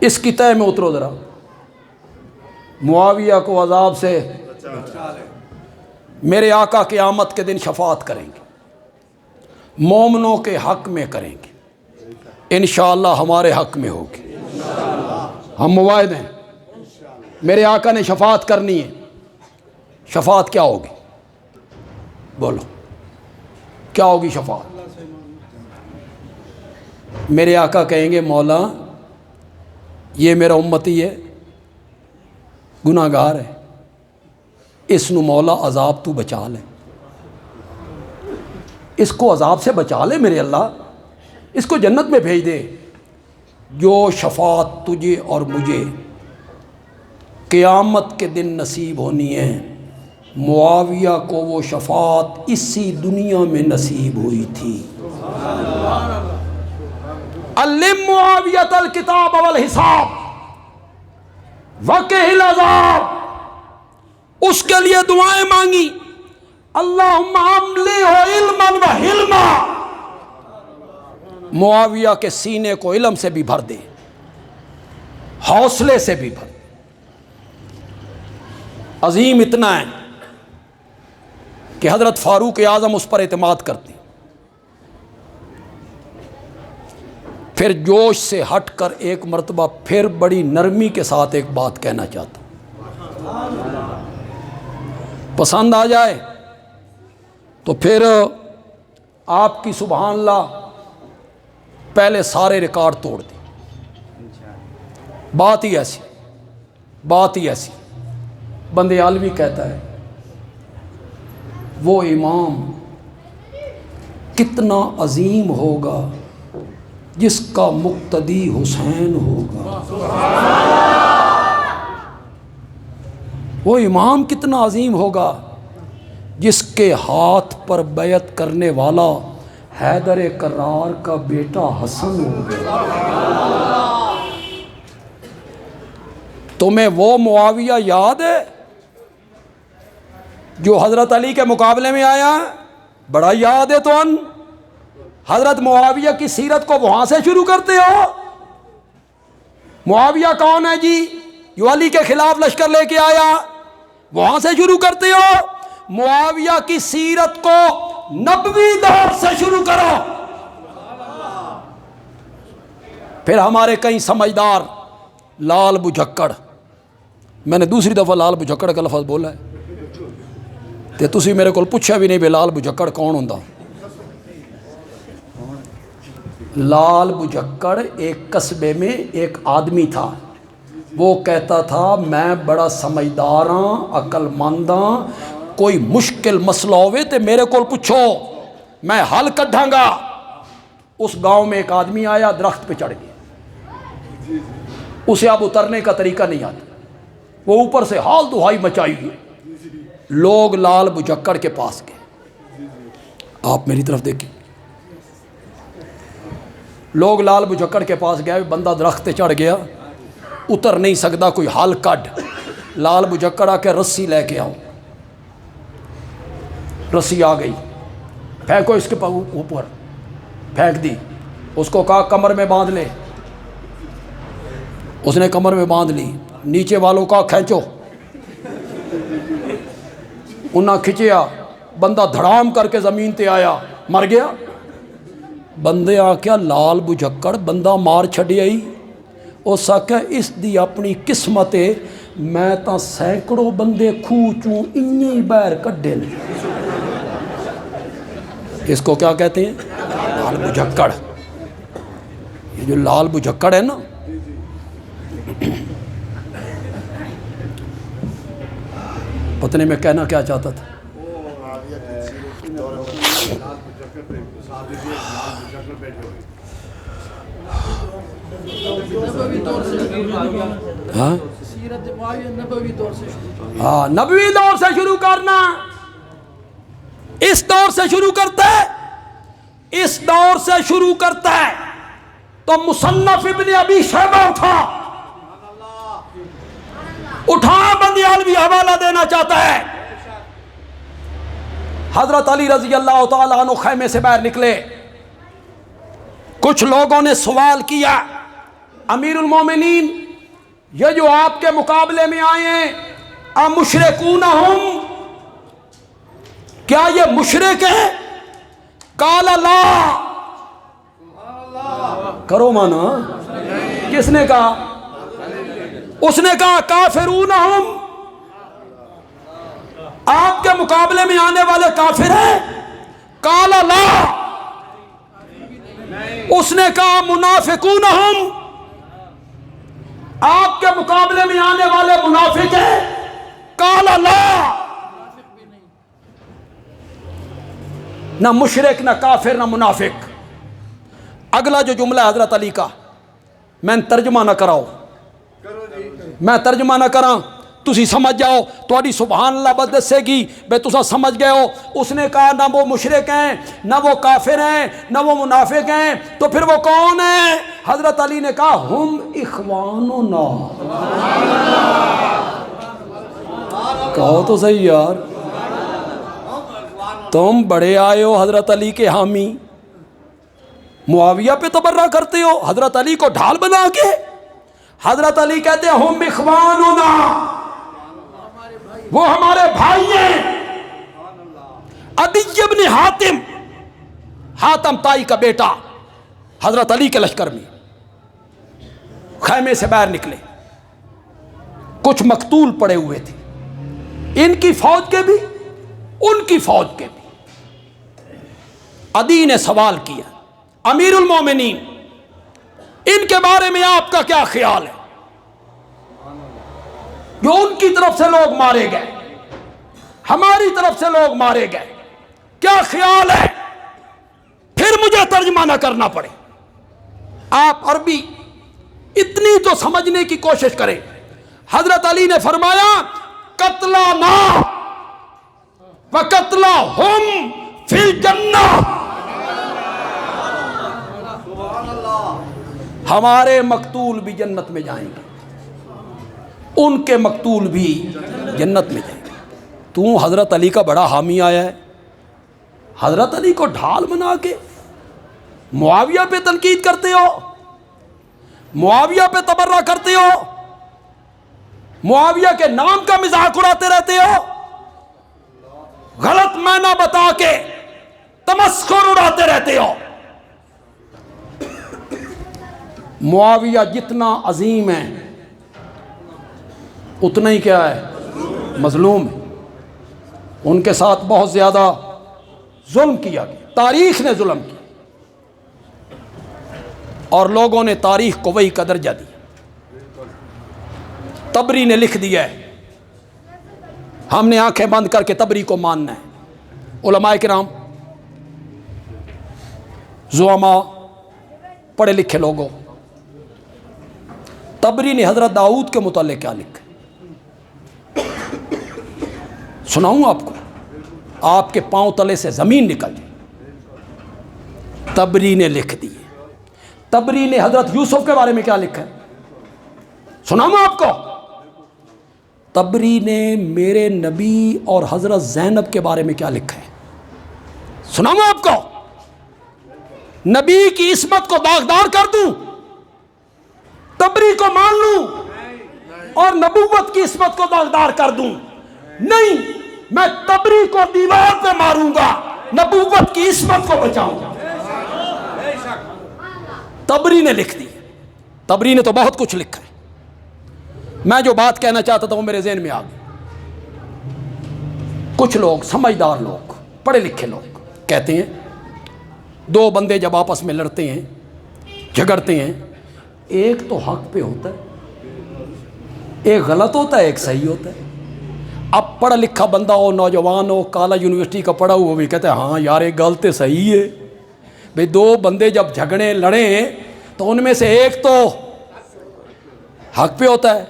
اس کی تہ میں اترو ذرا، معاویہ کو عذاب سے میرے آقا قیامت کے دن شفاعت کریں گے، مومنوں کے حق میں کریں گے، انشاءاللہ ہمارے حق میں ہوگی، ہم موعد ہیں۔ میرے آقا نے شفاعت کرنی ہے، شفاعت کیا ہوگی؟ بولو کیا ہوگی شفاعت؟ میرے آقا کہیں گے مولا یہ میرا امتی ہے، گناہ گار ہے، اس نو مولا عذاب تو بچا لے، اس کو عذاب سے بچا لے میرے اللہ، اس کو جنت میں بھیج دے۔ جو شفاعت تجھے اور مجھے قیامت کے دن نصیب ہونی ہے، معاویہ کو وہ شفاعت اسی دنیا میں نصیب ہوئی تھی۔ علم معاویۃ الکتاب والحساب وقہ العذاب، اس کے لیے دعائیں مانگی، اللہم املی ہو علما و حلما، معاویہ کے سینے کو علم سے بھی بھر دے، حوصلے سے بھی بھر۔ عظیم اتنا ہے کہ حضرت فاروق اعظم اس پر اعتماد کرتے ہیں۔ پھر جوش سے ہٹ کر ایک مرتبہ پھر بڑی نرمی کے ساتھ ایک بات کہنا چاہتا ہوں، پسند آ جائے تو پھر آپ کی سبحان اللہ پہلے سارے ریکارڈ توڑ دیں۔ بات ہی ایسی بندے عالوی کہتا ہے وہ امام کتنا عظیم ہوگا جس کا مقتدی حسین ہوگا۔ وہ امام کتنا عظیم ہوگا جس کے ہاتھ پر بیعت کرنے والا حیدر کرار کا بیٹا حسن ہوگا۔ تمہیں وہ معاویہ یاد ہے جو حضرت علی کے مقابلے میں آیا؟ بڑا یاد ہے تو ان حضرت معاویہ کی سیرت کو وہاں سے شروع کرتے ہو۔ معاویہ کون ہے جی جو علی کے خلاف لشکر لے کے آیا؟ وہاں سے شروع کرتے ہو۔ معاویہ کی سیرت کو نبوی دور سے شروع کرو۔ پھر ہمارے کئی سمجھدار لال بجھکڑ، میں نے دوسری دفعہ لال بجھکڑ کا لفظ بولا ہے تے تسی میرے کو پوچھا بھی نہیں بے لال بجھکڑ کون ہوندا؟ لال بجھکڑ ایک قصبے میں ایک آدمی تھا، وہ کہتا تھا میں بڑا سمجھدار ہاں، عقل مند ہاں، کوئی مشکل مسئلہ ہوئے تے میرے کو پوچھو میں حل کڈھاں گا۔ اس گاؤں میں ایک آدمی آیا، درخت پہ چڑھ گیا، اسے اب اترنے کا طریقہ نہیں آتا، وہ اوپر سے حال دہائی مچائی ہوئی۔ لوگ لال بجھکڑ کے پاس گئے، آپ میری طرف دیکھیں، لوگ لال بجھکڑ کے پاس گئے، بندہ درخت پہ چڑھ گیا، اتر نہیں سکتا، کوئی حل کڈ۔ لال بجھکڑ آ کے رسی لے کے آؤ، رسی آ گئی، پھینکو اس کے اوپر، پھینک دی، اس کو کہا کمر میں باندھ لے، اس نے کمر میں باندھ لی، نیچے والوں کا کھینچو، انہاں کھچیا، بندہ دھڑام کر کے زمین تے آیا، مر گیا۔ بندے آکھیا لال بجھکڑ بندہ مار چھڑی آئی، اس آکھیا اس دی اپنی قسمت ہے، میں تا سینکڑوں بندے کھوچوں انہیں ہی باہر کڈے نے۔ اس کو کیا کہتے ہیں؟ لال بجھکڑ۔ یہ جو لال بجھکڑ ہے نا، پتہ نہیں میں کہنا کیا چاہتا تھا۔ ہاں نبوی دور سے شروع کرنا، اس دور سے شروع کرتا ہے، اس دور سے شروع کرتا ہے۔ تو مصنف ابن ابی شیبہ اٹھا بندیالوی حوالہ دینا چاہتا ہے. حضرت علی رضی اللہ تعالیٰ عنہ خیمے سے باہر نکلے. کچھ لوگوں نے سوال کیا امیر المومنین یہ جو آپ کے مقابلے میں آئے ہیں امشرکون ہم، کیا یہ مشرک ہیں؟ قال لا، کرو مانا. کس نے کہا؟ اس نے کہا کافرون ہم، آپ کے مقابلے میں آنے والے کافر ہیں. قال لا، اس نے کہا منافقون ہم، آپ کے مقابلے میں آنے والے منافق ہیں. قال لا، نہ مشرک نہ کافر نہ منافق. اگلا جو جملہ ہے حضرت علی کا، میں ترجمہ نہ کراؤ، میں ترجمہ نہ کراں، تسی سمجھ جاؤ، تھوڑی سبحان اللہ بد دسے گی بے تسا سمجھ گئے ہو. اس نے کہا نہ وہ مشرک ہیں نہ وہ کافر ہیں نہ وہ منافق ہیں، تو پھر وہ کون ہیں؟ حضرت علی نے کہا ہم اخواننا. کہو تو صحیح یار، تم بڑے آئے ہو حضرت علی کے حامی، معاویہ پہ تبرہ کرتے ہو حضرت علی کو ڈھال بنا کے. حضرت علی کہتے ہیں ہم اخواننا، وہ ہمارے بھائی ہیں. عدی بن حاتم، حاتم تائی کا بیٹا، حضرت علی کے لشکر میں خیمے سے باہر نکلے. کچھ مقتول پڑے ہوئے تھے، ان کی فوج کے بھی ان کی فوج کے بھی. عدی نے سوال کیا امیر المومنین ان کے بارے میں آپ کا کیا خیال ہے؟ جو ان کی طرف سے لوگ مارے گئے، ہماری طرف سے لوگ مارے گئے، کیا خیال ہے؟ پھر مجھے ترجمہ نہ کرنا پڑے. آپ عربی اتنی تو سمجھنے کی کوشش کریں. حضرت علی نے فرمایا قتلانا وقتلاہم فی الجنہ، ہمارے مقتول بھی جنت میں جائیں گے، ان کے مقتول بھی جنت میں جائیں گے. تو حضرت علی کا بڑا حامی آیا ہے، حضرت علی کو ڈھال بنا کے معاویہ پہ تنقید کرتے ہو، معاویہ پہ تبرہ کرتے ہو، معاویہ کے نام کا مذاق اڑاتے رہتے ہو، غلط معنی بتا کے تمسخر اڑاتے رہتے ہو. معاویہ جتنا عظیم ہے اتنا ہی کیا ہے؟ مظلوم ہے. ان کے ساتھ بہت زیادہ ظلم کیا گیا، تاریخ نے ظلم کیا اور لوگوں نے تاریخ کو وہی کا درجہ دیا. تبری نے لکھ دیا ہے، ہم نے آنکھیں بند کر کے تبری کو ماننا ہے. علماء کرام، زعماء، پڑھے لکھے لوگوں، تبری نے حضرت داؤد کے متعلق کیا لکھا؟ سناؤں آپ کو، آپ کے پاؤں تلے سے زمین نکل جائے. تبری نے لکھ دی. تبری نے حضرت یوسف کے بارے میں کیا لکھا ہے؟ سناؤں آپ کو. تبری نے میرے نبی اور حضرت زینب کے بارے میں کیا لکھا ہے؟ سناؤں آپ کو. نبی کی عصمت کو داغدار کر دوں، تبری کو مان لوں اور نبوت کی عصمت کو داغدار کر دوں؟ نہیں، میں تبری کو دیوار پہ ماروں گا، نبوت کی عصمت کو بچاؤں گا. تبری نے لکھ دی. تبری نے تو بہت کچھ لکھا ہے. میں جو بات کہنا چاہتا تھا وہ میرے ذہن میں آ گئی. کچھ لوگ سمجھدار لوگ، پڑھے لکھے لوگ کہتے ہیں دو بندے جب آپس میں لڑتے ہیں، جھگڑتے ہیں، ایک تو حق پہ ہوتا ہے، ایک غلط ہوتا ہے، ایک صحیح ہوتا ہے. اب پڑھا لکھا بندہ ہو، نوجوان ہو، کالج یونیورسٹی کا پڑھا ہوا، وہ بھی کہتا ہے ہاں یار ایک غلط ہے صحیح ہے. بھئی دو بندے جب جھگڑیں لڑیں تو ان میں سے ایک تو حق پہ ہوتا ہے.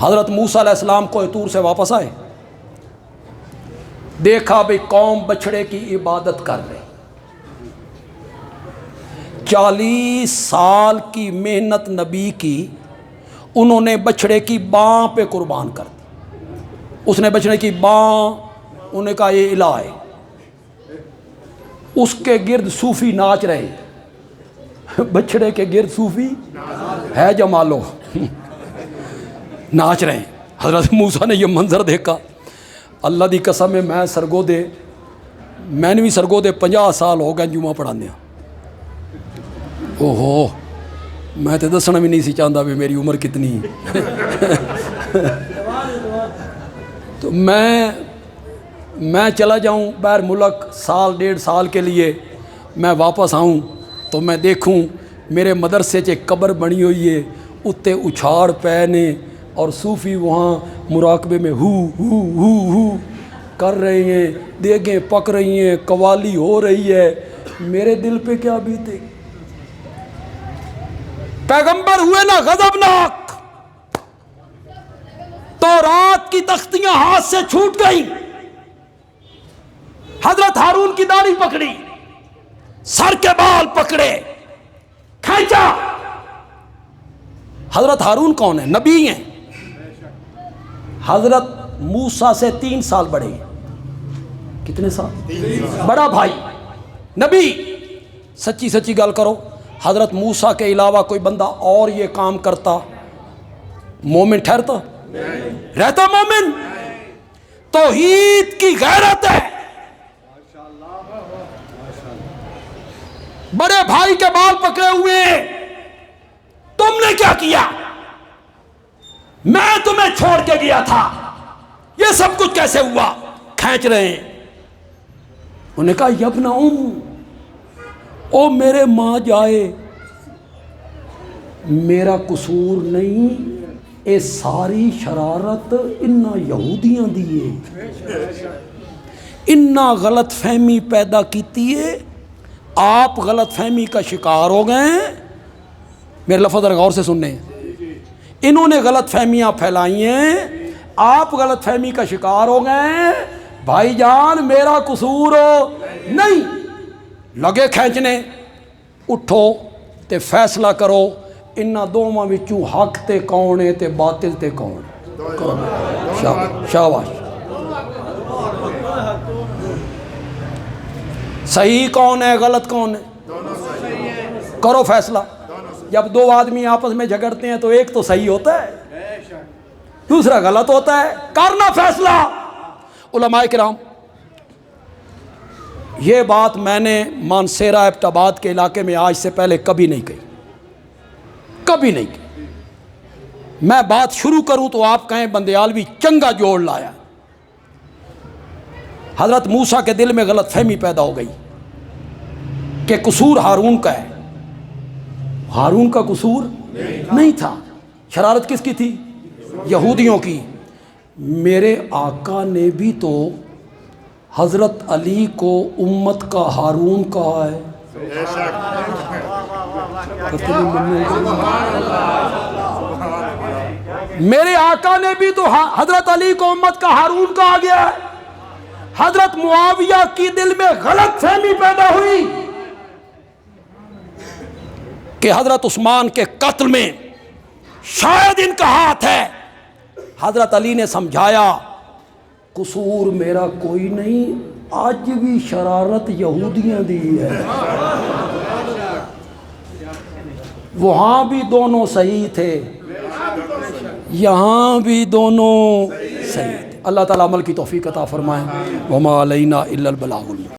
حضرت موسیٰ علیہ السلام کو طور سے واپس آئے، دیکھا بھئی قوم بچھڑے کی عبادت کر رہے. 40 سال کی محنت نبی کی انہوں نے بچھڑے کی باں پہ قربان کر دی. اس نے بچھڑے کی باں، انہوں نے کہا یہ الہ ہے. اس کے گرد صوفی ناچ رہے ہیں. بچھڑے کے گرد صوفی ہے جمالو ناچ رہے ہیں. حضرت موسیٰ نے یہ منظر دیکھا. اللہ دی قسم ہے میں سرگودے، میں نے بھی سرگودے 50 سال ہو گئے جمعہ پڑھانے. اوہو میں تو دسنا بھی نہیں سی چاہتا بھی میری عمر کتنی. تو میں چلا جاؤں باہر ملک 1.5 سال کے لیے، میں واپس آؤں تو میں دیکھوں میرے مدرسے چ قبر بنی ہوئی ہے، اتنے اچھاڑ پے نے اور صوفی وہاں مراقبے میں ہو کر رہے ہیں، دیگیں پک رہی ہیں، قوالی ہو رہی ہے. میرے دل پہ کیا بیتے. پیغمبر ہوئے نا غضبناک، تو رات کی تختیاں ہاتھ سے چھوٹ گئیں. حضرت ہارون کی داڑھی پکڑی، سر کے بال پکڑے، کھینچا. حضرت ہارون کون ہے؟ نبی ہیں. حضرت موسیٰ سے 3 سال بڑے ہیں. کتنے سال؟ بڑا بھائی نبی. سچی سچی گل کرو، حضرت موسیٰ کے علاوہ کوئی بندہ اور یہ کام کرتا مومن ٹھہرتا؟ رہتا مومن؟ توحید کی غیرت ہے. بڑے بھائی کے بال پکڑے ہوئے، تم نے کیا کیا؟ میں تمہیں چھوڑ کے گیا تھا، یہ سب کچھ کیسے ہوا؟ کھینچ رہے ہیں. انہوں نے کہا یبن او میرے ماں جائے، میرا قصور نہیں، اے ساری شرارت انہاں یہودیاں دیئے، انہاں غلط فہمی پیدا کیتی ہے. آپ غلط فہمی کا شکار ہو گئے ہیں. میرے لفظ غور سے سننے ہیں. انہوں نے غلط فہمیاں پھیلائی ہیں، آپ غلط فہمی کا شکار ہو گئے ہیں. بھائی جان میرا قصور ہو نہیں. لگے کھینچنے. اٹھو تے فیصلہ کرو انہاں دوواں وچوں حق تے کون ہے تے باطل تے کون ہے. شاباش. صحیح کون ہے غلط کون ہے؟ کرو فیصلہ. جب 2 آدمی آپس میں جھگڑتے ہیں تو ایک تو صحیح ہوتا ہے، دوسرا غلط ہوتا ہے. کرنا فیصلہ. علماء کرام یہ بات میں نے مانسیرہ ایبٹ آباد کے علاقے میں آج سے پہلے کبھی نہیں کہی، کبھی نہیں کہی. میں بات شروع کروں تو آپ کہیں بندیالوی چنگا جوڑ لایا. حضرت موسیٰ کے دل میں غلط فہمی پیدا ہو گئی کہ قصور ہارون کا ہے. ہارون کا قصور نہیں تھا. شرارت کس کی تھی؟ یہودیوں کی. میرے آقا نے بھی تو حضرت علی کو امت کا ہارون کہا ہے. میرے آقا نے بھی تو حضرت علی کو امت کا ہارون کہا گیا ہے. حضرت معاویہ کی دل میں غلط فہمی پیدا ہوئی کہ حضرت عثمان کے قتل میں شاید ان کا ہاتھ ہے. حضرت علی نے سمجھایا قصور میرا کوئی نہیں، آج بھی شرارت یہودیاں دی ہے. وہاں بھی دونوں صحیح تھے، یہاں بھی دونوں صحیح تھے. اللہ تعالیٰ عمل کی توفیق عطا فرمائے. وما علینا الا البلاغ.